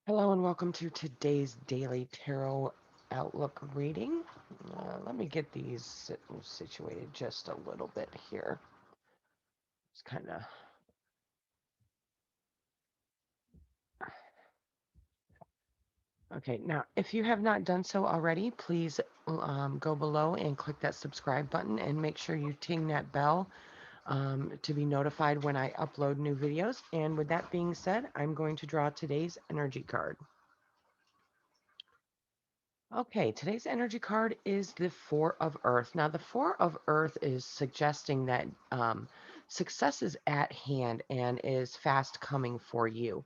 Hello and welcome to today's daily tarot outlook reading. Let me get these situated just a little bit here. It's kind of okay. Now, if you have not done so already, please go below and click that subscribe button and make sure you ting that bell to be notified when I upload new videos. And with that being said, I'm going to draw today's energy card. Okay, today's energy card is the Four of Earth. Now, the Four of Earth is suggesting that success is at hand and is fast coming for you.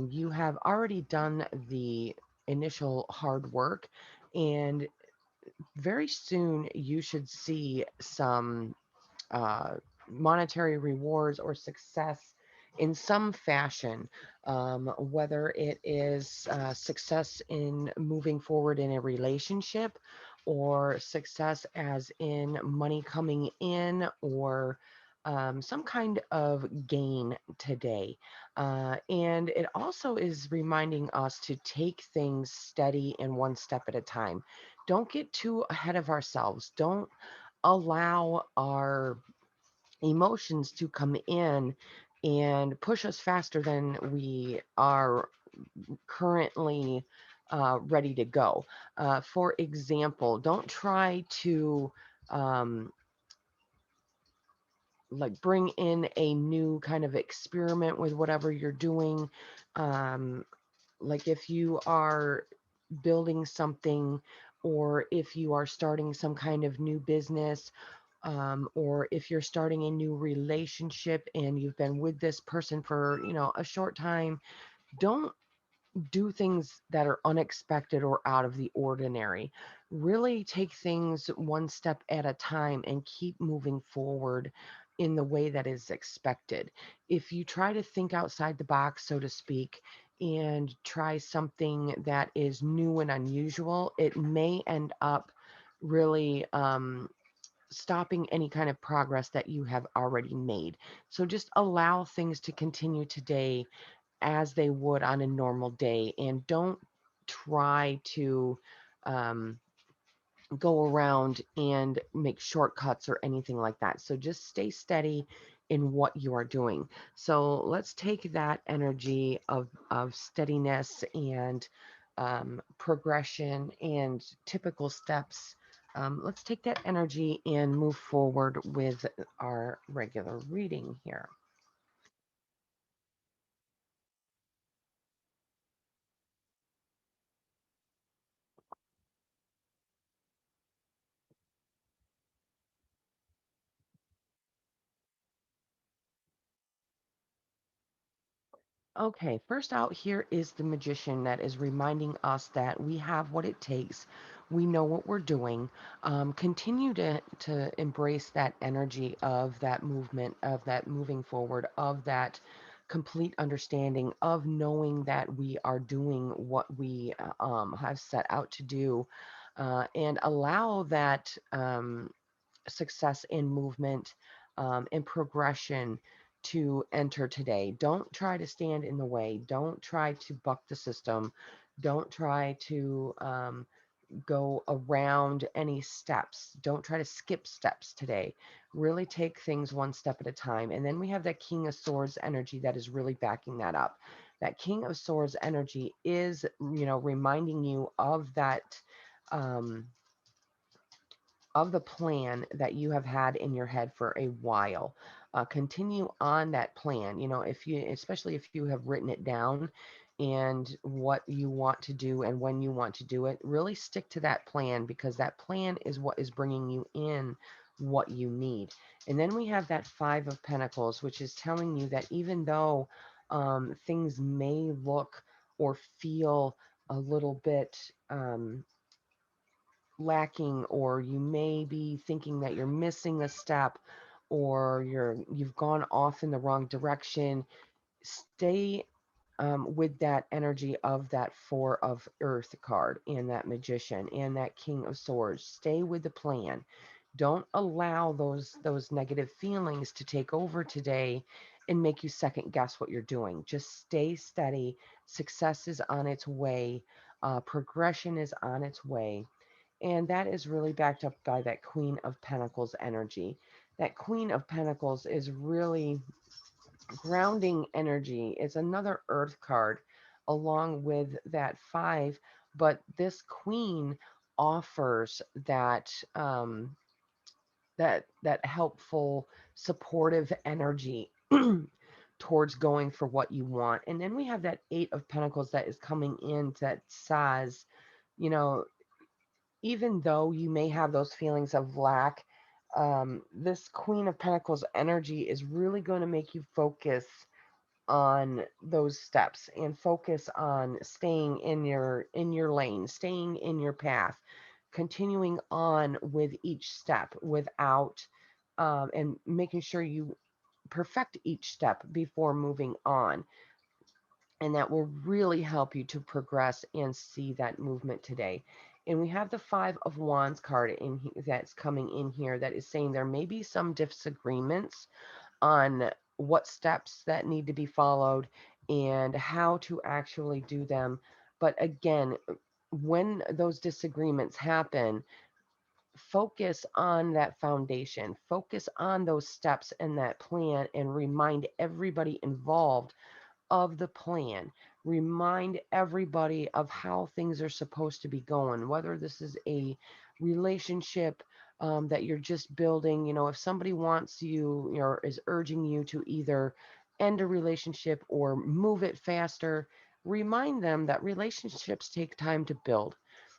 You have already done the initial hard work, and very soon you should see some uh, monetary rewards or success in some fashion, whether it is success in moving forward in a relationship or success as in money coming in or some kind of gain today. And it also is reminding us to take things steady and one step at a time. Don't get too ahead of ourselves. Don't allow our emotions to come in and push us faster than we are currently ready to go. For example, don't try to um, like bring in a new kind of experiment with whatever you're doing. Um, like if you are building something or if you are starting some kind of new business, or if you're starting a new relationship and you've been with this person for a short time, don't do things that are unexpected or out of the ordinary. Really take things one step at a time and keep moving forward in the way that is expected. If you try to think outside the box, so to speak, and try something that is new and unusual, it may end up really stopping any kind of progress that you have already made. So just allow things to continue today as they would on a normal day, and don't try to um, go around and make shortcuts or anything like that. So just stay steady in what you are doing. So let's take that energy of steadiness and progression and typical steps. Let's take that energy and move forward with our regular reading here. Okay, first out here is the magician that is reminding us that we have what it takes. We know what we're doing. Continue to embrace that energy of that movement, of that moving forward, of that complete understanding of knowing that we are doing what we have set out to do, and allow that success in movement and progression to enter today. Don't try to stand in the way. Don't try to buck the system. Don't try to go around any steps. Don't try to skip steps today. Really take things one step at a time. And then we have that King of Swords energy that is really backing that up. That King of Swords energy is, reminding you um, of the plan that you have had in your head for a while. Continue on that plan. If you, especially if you have written it down and what you want to do and when you want to do it, really stick to that plan because that plan is what is bringing you in what you need. And then we have that Five of Pentacles, which is telling you that even though things may look or feel a little bit lacking, or you may be thinking that you're missing a step, or you've gone off in the wrong direction, stay with that energy of that Four of Earth card and that Magician and that King of Swords. Stay with the plan. Don't allow those negative feelings to take over today and make you second guess what you're doing. Just stay steady. Success is on its way. Progression is on its way. And that is really backed up by that Queen of Pentacles energy. That Queen of Pentacles is really grounding energy. It's another earth card along with that five, but this queen offers that helpful, supportive energy towards going for what you want. And then we have that eight of pentacles that is coming in that says, you know, even though you may have those feelings of lack, this Queen of Pentacles energy is really going to make you focus on those steps and focus on staying in your lane, staying in your path, continuing on with each step without and making sure you perfect each step before moving on. And that will really help you to progress and see that movement today. And we have the Five of Wands card that's coming in here that is saying there may be some disagreements on what steps that need to be followed and how to actually do them. But again, when those disagreements happen, focus on that foundation, focus on those steps and that plan, and remind everybody involved of the plan. Remind everybody of how things are supposed to be going, whether this is a relationship that you're just building. You know, if somebody wants you, or is urging you to either end a relationship or move it faster, remind them that relationships take time to build.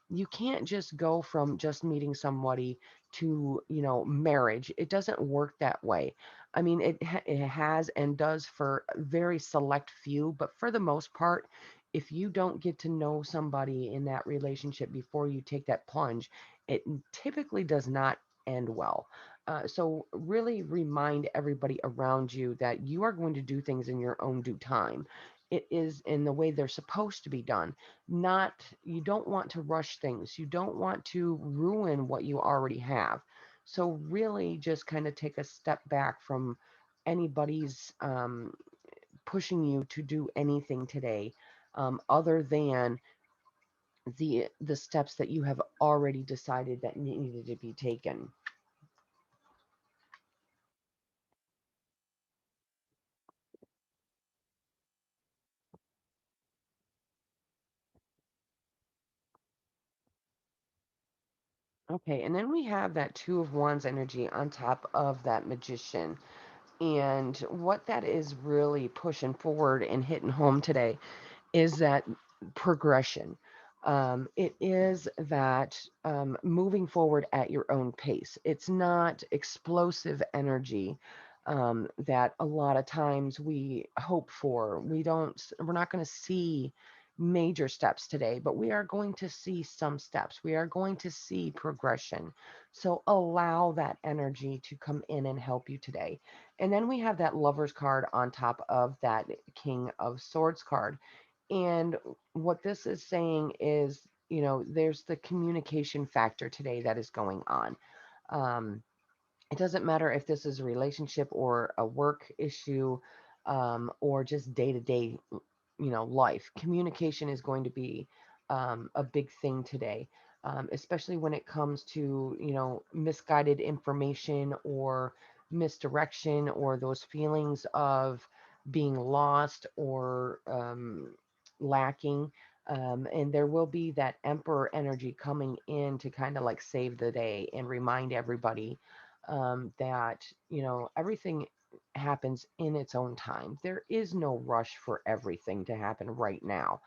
You can't just go from just meeting somebody to, marriage. It doesn't work that way. I mean, it has and does for a very select few, but for the most part, if you don't get to know somebody in that relationship before you take that plunge, it typically does not end well. So really remind everybody around you that you are going to do things in your own due time. It is in the way they're supposed to be done. Not, you don't want to rush things. You don't want to ruin what you already have. So really just kind of take a step back from anybody's pushing you to do anything today, other than the steps that you have already decided that needed to be taken. Okay, and then we have that Two of Wands energy on top of that Magician. And what that is really pushing forward and hitting home today is that progression. It is that moving forward at your own pace. It's not explosive energy that a lot of times we hope for. We're not going to see major steps today, but we are going to see some steps. We are going to see progression. So allow that energy to come in and help you today. And then we have that Lover's card on top of that King of Swords card. And what this is saying is, there's the communication factor today that is going on. Um, it doesn't matter if this is a relationship or a work issue, or just day to day, life. Communication is going to be a big thing today, especially when it comes to, misguided information or misdirection or those feelings of being lost or lacking. And there will be that emperor energy coming in to kind of like save the day and remind everybody that, everything happens in its own time. There is no rush for everything to happen right now.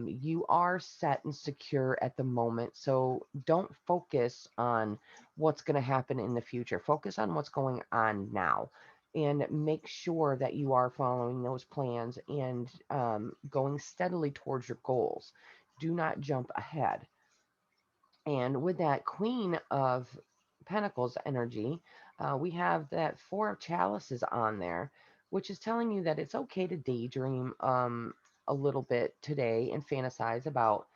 You are set and secure at the moment, so don't focus on what's going to happen in the future. Focus on what's going on now and make sure that you are following those plans and going steadily towards your goals. Do not jump ahead. And with that Queen of Pentacles energy, we have that Four of Chalices on there, which is telling you that it's okay to daydream a little bit today and fantasize about,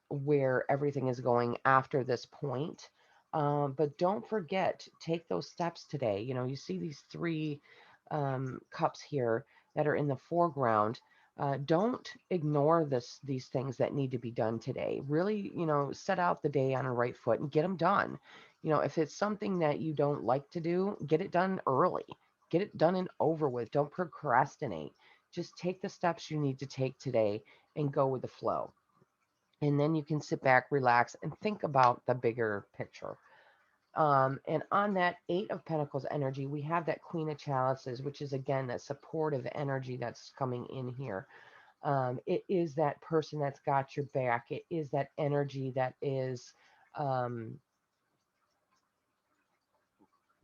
where everything is going after this point. But don't forget, take those steps today. You see these three cups here that are in the foreground. Don't ignore these things that need to be done today. Really, set out the day on a right foot and get them done. If it's something that you don't like to do, get it done early. Get it done and over with. Don't procrastinate. Just take the steps you need to take today and go with the flow. And then you can sit back, relax, and think about the bigger picture. And on that Eight of Pentacles energy, we have that Queen of Chalices, which is again that supportive energy that's coming in here. It is that person that's got your back. It is that energy that is um,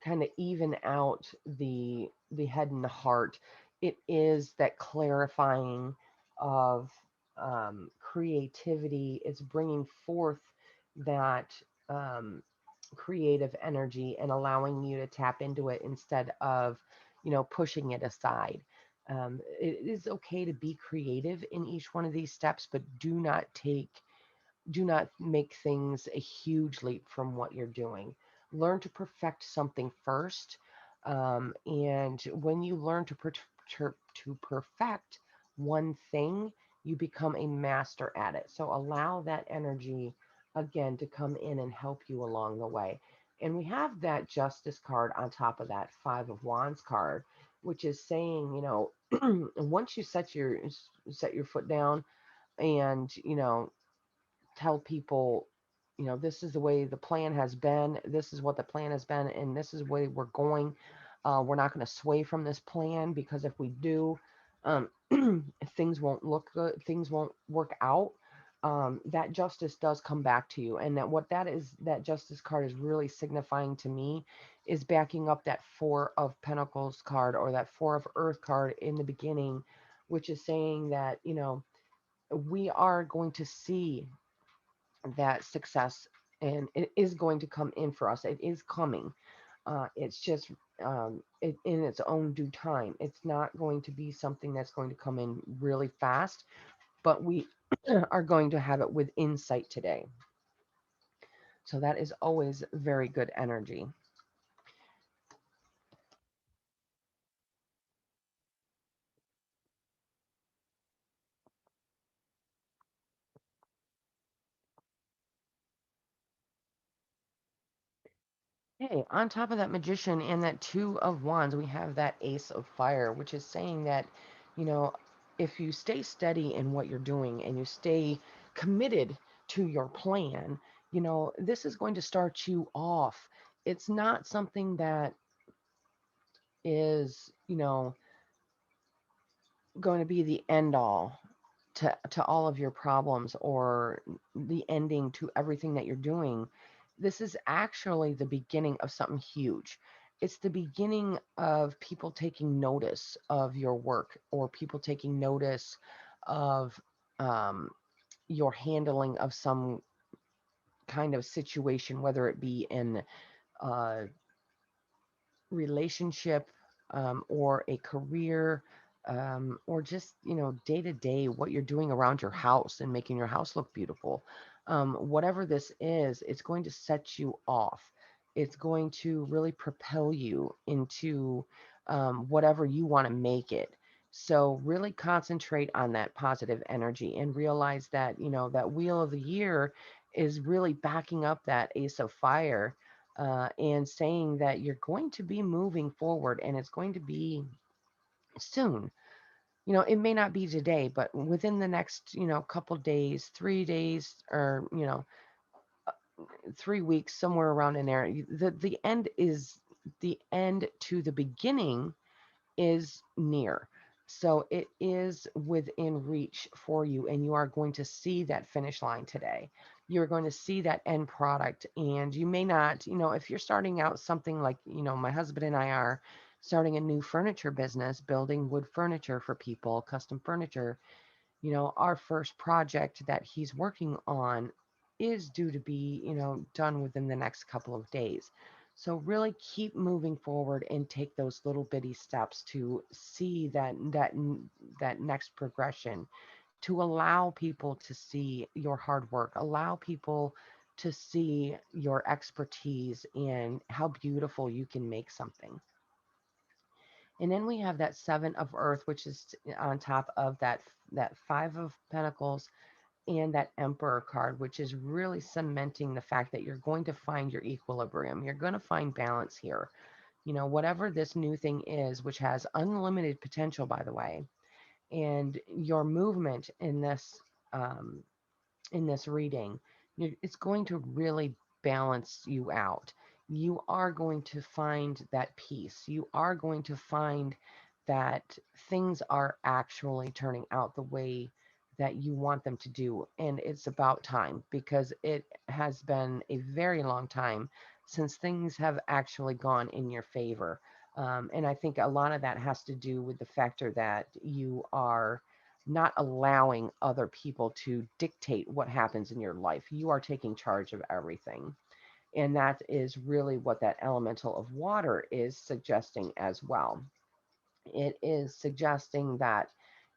kind of even out the head and the heart. It is that clarifying of creativity. It's bringing forth that creative energy and allowing you to tap into it instead of, pushing it aside. It is okay to be creative in each one of these steps, but do not make things a huge leap from what you're doing. Learn to perfect something first. And when you learn to perfect one thing, you become a master at it. So allow that energy again to come in and help you along the way. And we have that justice card on top of that Five of Wands card, which is saying, once you set your foot down and tell people, this is the way the plan has been, this is what the plan has been, and this is where we're going. We're not going to sway from this plan because if we do, um, things won't look good, things won't work out. That justice does come back to you. And that what that is, that justice card is really signifying to me is backing up that Four of Pentacles card or that Four of Earth card in the beginning, which is saying that, we are going to see that success and it is going to come in for us. It is coming. It's just in its own due time. It's not going to be something that's going to come in really fast, but we are going to have it with insight today. So that is always very good energy. Hey, on top of that magician and that Two of Wands, we have that Ace of Fire, which is saying that, you know, if you stay steady in what you're doing and you stay committed to your plan, this is going to start you off. It's not something that is, going to be the end all to all of your problems or the ending to everything that you're doing. This is actually the beginning of something huge. It's the beginning of people taking notice of your work or people taking notice of um, your handling of some kind of situation, whether it be in uh, relationship or a career or just day to day what you're doing around your house and making your house look beautiful. Whatever this is, it's going to set you off. It's going to really propel you into whatever you want to make it. So really concentrate on that positive energy and realize that that wheel of the year is really backing up that Ace of Fire and saying that you're going to be moving forward and it's going to be soon. It may not be today, but within the next, couple days, 3 days, or, 3 weeks, somewhere around in there, the end to the beginning is near. So it is within reach for you, and you are going to see that finish line today. You're going to see that end product, and you may not, if you're starting out something like, my husband and I are starting a new furniture business, building wood furniture for people, custom furniture. Our first project that he's working on is due to be, done within the next couple of days. So really keep moving forward and take those little bitty steps to see that next progression, to allow people to see your hard work, allow people to see your expertise and how beautiful you can make something. And then we have that Seven of Earth, which is on top of that Five of Pentacles and that Emperor card, which is really cementing the fact that you're going to find your equilibrium. You're going to find balance here. You know, whatever this new thing is, which has unlimited potential, by the way, and your movement um, in this reading, it's going to really balance you out. You are going to find that peace. You are going to find that things are actually turning out the way that you want them to do. And it's about time, because it has been a very long time since things have actually gone in your favor. And I think a lot of that has to do with the factor that you are not allowing other people to dictate what happens in your life. You are taking charge of everything. And that is really what that elemental of water is suggesting as well. It is suggesting that,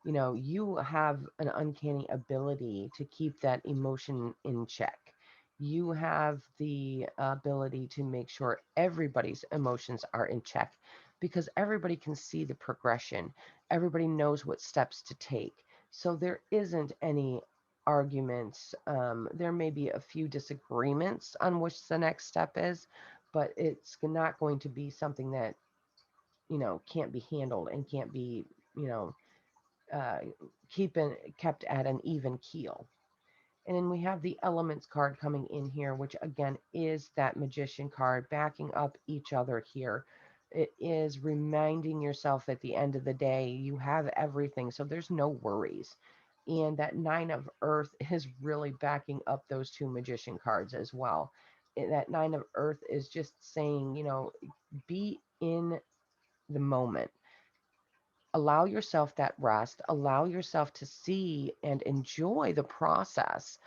you know, you have an uncanny ability to keep that emotion in check. You have the ability to make sure everybody's emotions are in check, because everybody can see the progression. Everybody knows what steps to take. So there isn't any arguments. There may be a few disagreements on which the next step is, but it's not going to be something that, you know, can't be handled and can't be, you know, uh, kept at an even keel. And then we have the elements card coming in here, which again is that magician card backing up each other here. It is reminding yourself at the end of the day, you have everything, so there's no worries. And that Nine of Earth is really backing up those two magician cards as well. That Nine of Earth is just saying, you know, be in the moment, allow yourself that rest, allow yourself to see and enjoy the process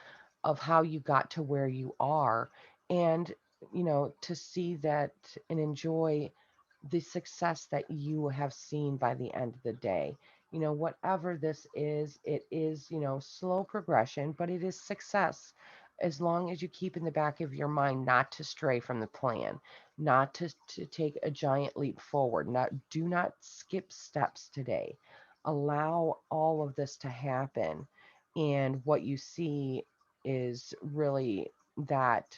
of how you got to where you are, and, you know, to see that and enjoy the success that you have seen by the end of the day. You know, whatever this is, it is, you know, slow progression, but it is success, as long as you keep in the back of your mind not to stray from the plan, not to take a giant leap forward, not do not skip steps today. Allow all of this to happen, and what you see is really that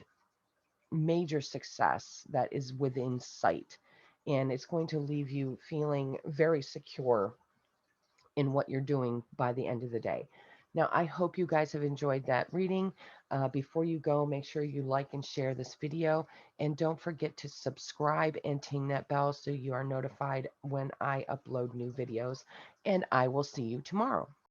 major success that is within sight. And it's going to leave you feeling very secure in what you're doing by the end of the day. Now, I hope you guys have enjoyed that reading. Before you go, make sure you like and share this video. And don't forget to subscribe and ting that bell so you are notified when I upload new videos. And I will see you tomorrow.